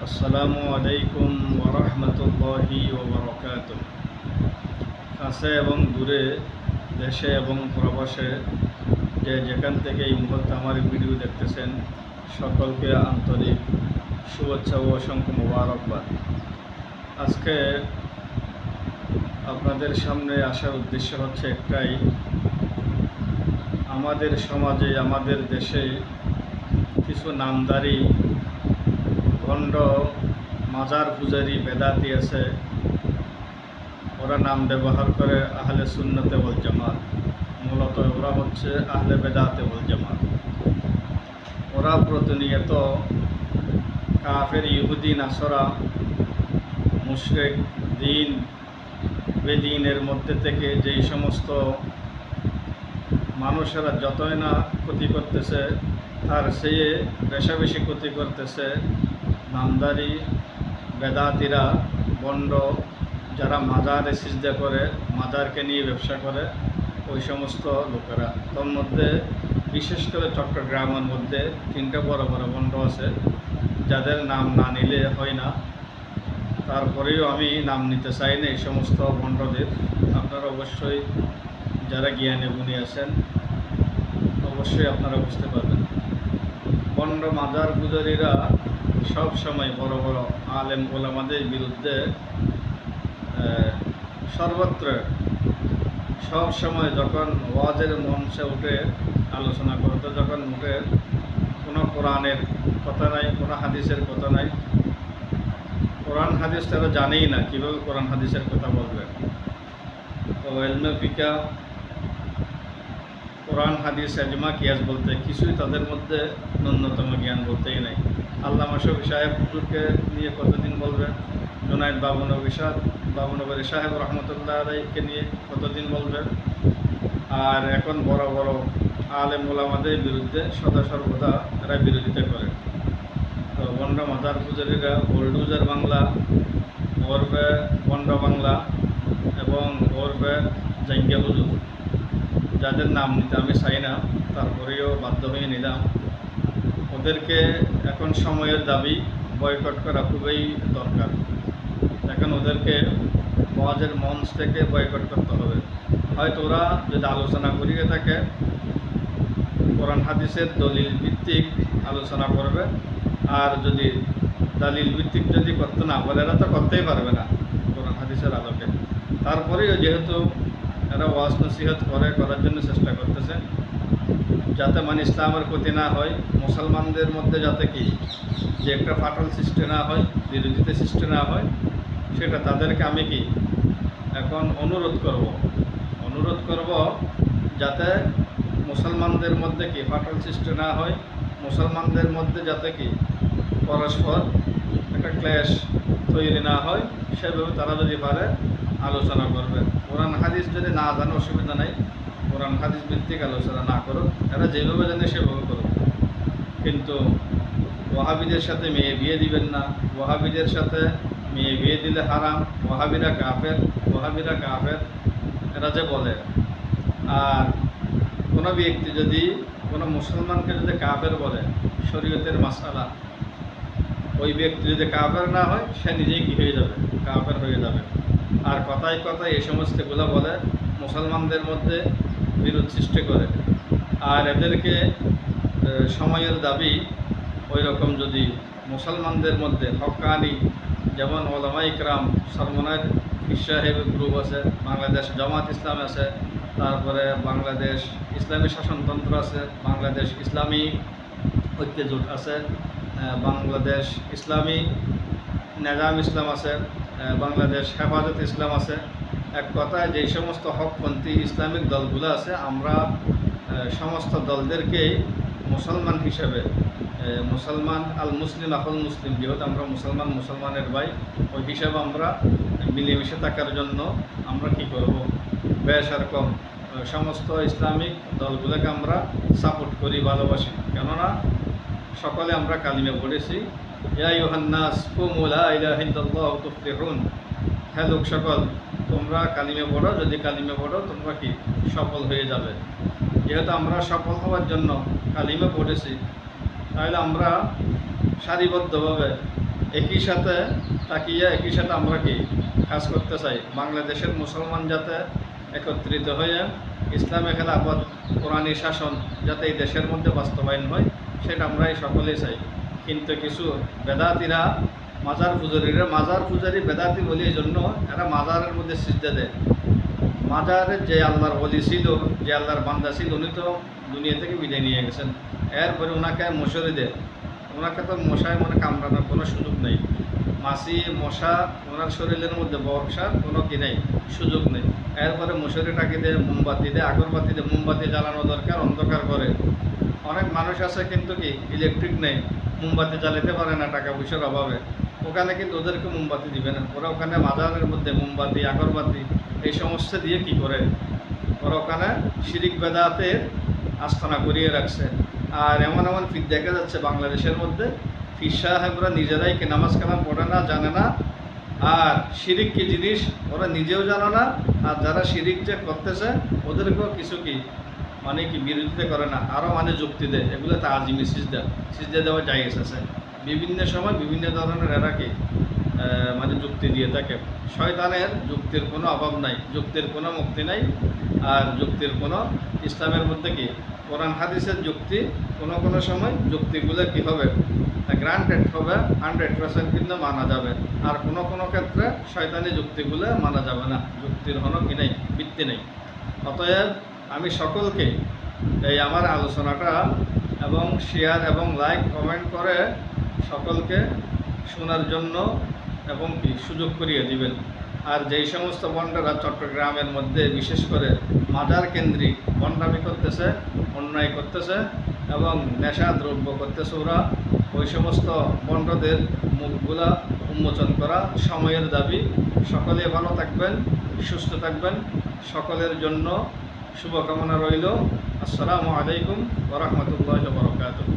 আসসালামু আলাইকুম ওরহমতুল্লাহি ওবরকাতুহ। কাছে এবং দূরে, দেশে এবং প্রবাসে যেখান থেকে এই মুহূর্তে আমার ভিডিও দেখতেছেন, সকলকে আন্তরিক শুভেচ্ছা ও অসংখ্য মোবারকবাদ। আজকে আপনাদের সামনে আসার উদ্দেশ্য হচ্ছে একটাই, আমাদের সমাজে, আমাদের দেশে কিছু নামধারী ভণ্ড মাজার পূজারী বেদাতি আছে। ওরা নাম ব্যবহার করে আহলে সুন্নতে ওয়াল জামাত। মূলত ওরা হচ্ছে আহলে বেদাতে ওয়াল জামাত। ওরা প্রতিনিয়ত কাফের, ইহুদি, নাসরা, মুশরিক, দিন বেদিনের মধ্যে থেকে যেই সমস্ত মানুষেরা যতই না ক্ষতি করতেছে, তার চেয়ে বেশি ক্ষতি করতেছে নামদারি বেদাতিরা, বন্ড, যারা মাজারে সিজদা করে, মাজারকে নিয়ে ব্যবসা করে, ওই সমস্ত লোকেরা। তোর মধ্যে বিশেষ করে চট্টগ্রামের মধ্যে 3টা বড় বড় বন্ড আছে, যাদের নাম না নিলে হয় না। তারপরেও আমি নাম নিতে চাই না এই সমস্ত বন্ডদের। আপনারা অবশ্যই যারা জ্ঞানী গুণী আছেন, অবশ্যই আপনারা বুঝতে পারবেন। বন্ড মাজার পূজারীরা সব সময় বড় বড় আলেম ওলামাদের বিরুদ্ধে সর্বত্র সব সময় যখন ওয়াজের মঞ্চে উঠে আলোচনা করতে, যখন উঠে কোনো কোরআনের কথা নাই, কোনো হাদিসের কথা নাই, কোরআন হাদিস তারা জানেই না, কীভাবে কোরআন হাদিসের কথা বলবে। তো এলমে ফিকা, কোরআন হাদিস, এজমা, কিয়াস বলতে কিছুই তাদের মধ্যে ন্যূনতম জ্ঞান বলতেই নাই। আল্লামা শফি সাহেব হুজুরকে নিয়ে কতদিন বলবেন, জুনায়েদ বাবুনগরী সাহেব রহমতুল্লাহ আলাইকে নিয়ে কতদিন বলবেন। আর এখন বড় বড় আলেম ওলামাদের বিরুদ্ধে সদা সর্বদা এরা বিরোধিতা করে। তো বন্ড মাজার পূজারীরা বোলডুজার বাংলা, ওরফে বন্ড বাংলা, এবং ওরফে জাঙ্গিয়া হুজুর, যাদের নাম নিতে আমি চাই না, তারপরেও বাধ্য হয়ে নিলাম। ওদেরকে এখন সময়ের দাবি, বয়কট করা খুবই দরকার। এখন ওদেরকে ওয়াজের মঞ্চ থেকে বয়কট করতে হবে। হয়তো ওরা যদি আলোচনা করিয়ে থাকে, কোরআন হাদিসের দলিল ভিত্তিক আলোচনা করবে। আর যদি দলিল ভিত্তিক যদি করতে না পারে, এরা তো করতেই পারবে না কোরআন হাদিসের আলোকে। তারপরেও যেহেতু এরা ওয়াজ নসিহত করার জন্য চেষ্টা করতেছে, যাতে ইসলামের ক্ষতি না হয়, মুসলমানদের মধ্যে যাতে কি যে একটা ফাটল সৃষ্টি না হয়, বিরোধিতা সৃষ্টি না হয়, সেটা তাদেরকে আমি কি এখন অনুরোধ করব যাতে মুসলমানদের মধ্যে কি ফাটল সৃষ্টি না হয়, মুসলমানদের মধ্যে যাতে কি পরস্পর একটা ক্লেশ তৈরি না হয়, সেভাবে তারা যদি পারে আলোচনা করবে। কোরআন হাদিস যদি না জানে অসুবিধা নেই, কোরআন হাদিস ভিত্তিক আলোচনা না করুক, এরা যেভাবে জানে সেভাবে করুক। কিন্তু ওয়াহাবিদের সাথে মেয়ে বিয়ে দিবেন না, ওয়াহাবিদের সাথে মেয়ে বিয়ে দিলে হারাম, ওয়াহাবিরা কাফের, এরা যে বলে। আর কোনো ব্যক্তি যদি কোনো মুসলমানকে যদি কাফের বলে, শরীয়তের মাসআলা, ওই ব্যক্তি যদি কাফের না হয়, সে নিজেই কী হয়ে যাবে, কাফের হয়ে যাবে। আর কথায় এই সমস্তগুলো বলে মুসলমানদের মধ্যে বিরোধ সৃষ্টি করে। আর এদেরকে সময়ের দাবি ওই রকম যদি মুসলমানদের মধ্যে হক্কানি, যেমন ওলামা ইকরাম, সরমনায় সাহেব গ্রুপ আছে, বাংলাদেশ জামাত ইসলাম আছে, তারপরে বাংলাদেশ ইসলামী শাসনতন্ত্র আছে, বাংলাদেশ ইসলামী ঐক্য জোট আছে, বাংলাদেশ ইসলামী নেজাম ইসলাম আছে, বাংলাদেশ হেফাজত ইসলাম আছে। এক কথায় যেই সমস্ত হকপন্থী ইসলামিক দলগুলো আছে, আমরা সমস্ত দলদেরকেই মুসলমান হিসেবে, মুসলমান আল মুসলিম আকুল মুসলিম, যেহেতু আমরা মুসলমানের ভাই, ওই হিসাবে আমরা মিলেমিশে থাকার জন্য আমরা কি করব, বেশ এরকম সমস্ত ইসলামিক দলগুলোকে আমরা সাপোর্ট করি, ভালোবাসি। কেননা সকলে আমরা কালিমে পড়েছি, ইয়া আইয়ুহান্নাস কুমু লা ইলাহা ইল্লাল্লাহু তুফলিহুন। হ্যাঁ লোক সকল, তোমরা কালিমে পড়ো, যদি কালিমে পড়ো তোমরা কি সফল হয়ে যাবে। যেহেতু আমরা সফল হওয়ার জন্য কালিমে পড়েছি, তাহলে আমরা সারিবদ্ধভাবে একই সাথে তাকিয়ে একই সাথে আমরা কি কাজ করতে চাই, বাংলাদেশের মুসলমান যাতে একত্রিত হয়ে ইসলামে খেলাফত কোরআনী শাসন যাতে এই দেশের মধ্যে বাস্তবায়ন হয় সেটা আমরাই সকলেই চাই। কিন্তু কিছু বেদাতিরা মাজার পূজারি বেদাতি বলি এই জন্য এরা মাজারের মধ্যে সিজদা দেয়। মাজারের যে আল্লাহর ওলি ছিল, যে আল্লাহর বান্দা ছিল, উনি তো দুনিয়া থেকে বিদায় নিয়ে গেছেন। এরপরে ওনাকে মশারি দেয়, ওনাকে তো মশায় কামড়ানোর কোনো সুযোগ নেই, মাছি মশা ওনার শরীরের মধ্যে বসার কোনো কি নেই, সুযোগ নেই। এরপরে মশারি টাকি দেয়, মোমবাতি দেয়, আগরবাতি দেয়, মোমবাতি জ্বালানো দরকার, অন্ধকার করে। অনেক মানুষ আছে কিন্তু কি ইলেকট্রিক নেই, মোমবাতি জ্বালাতে পারে না টাকা পয়সার অভাবে, ওখানে কিন্তু ওদেরকে মোমবাতি দিবে না। ওরা ওখানে মাজারের মধ্যে মোমবাতি আগরবাতি এই সমস্ত দিয়ে কি করে, ওরা ওখানে শিরিক বেদাতের আস্থানা করিয়ে রাখছে। আর এমন এমন ফির দেখা যাচ্ছে বাংলাদেশের মধ্যে ফির সাহেবরা নিজেরাই কি নামাজ কালাম পড়ে না, জানে না, আর শিরিক কি জিনিস ওরা নিজেও জানে না, আর যারা শিরিক যে করতেছে ওদেরকেও কিছু কি কি বিরোধিতা করে না, আরও যুক্তি দেয়। এগুলো তা আজিমি সিজদা দেওয়া জায়েজ আছে। বিভিন্ন সময় বিভিন্ন ধরনের এরা কি যুক্তি দিয়ে থাকে। শয়তানের যুক্তির কোনো অভাব নাই, যুক্তির কোনো মুক্তি নাই। আর যুক্তির কোনো ইসলামের মধ্যে কি কোরআন হাদিসের যুক্তি কোনো সময় যুক্তিগুলো কি হবে গ্রান্টেড হবে, 100% কিন্তু মানা যাবে। আর কোনো ক্ষেত্রে শয়তানি যুক্তিগুলো মানা যাবে না, যুক্তির কোনো কি নেই, ভিত্তি নেই। অতএব আমি সকলকে এই আমার আলোচনাটা এবং শেয়ার এবং লাইক কমেন্ট করে সকলকে শোনার জন্য এবং কি সুযোগ করিয়ে দিবেন। আর যেই সমস্ত বন্ডারা চট্টগ্রামের মধ্যে বিশেষ করে মাজার কেন্দ্রিক বন্ডামি করতেছে, অন্যায় করতেছে এবং নেশা দ্রব্য করতেছে, ওরা ওই সমস্ত বন্ডদের মুখগুলা উন্মোচন করা সময়ের দাবি। সকলে ভালো থাকবেন, সুস্থ থাকবেন, সকলের জন্য শুভকামনা রইল। আসসালামু আলাইকুম ওয়া রাহমাতুল্লাহি ওয়া বারাকাতুহু।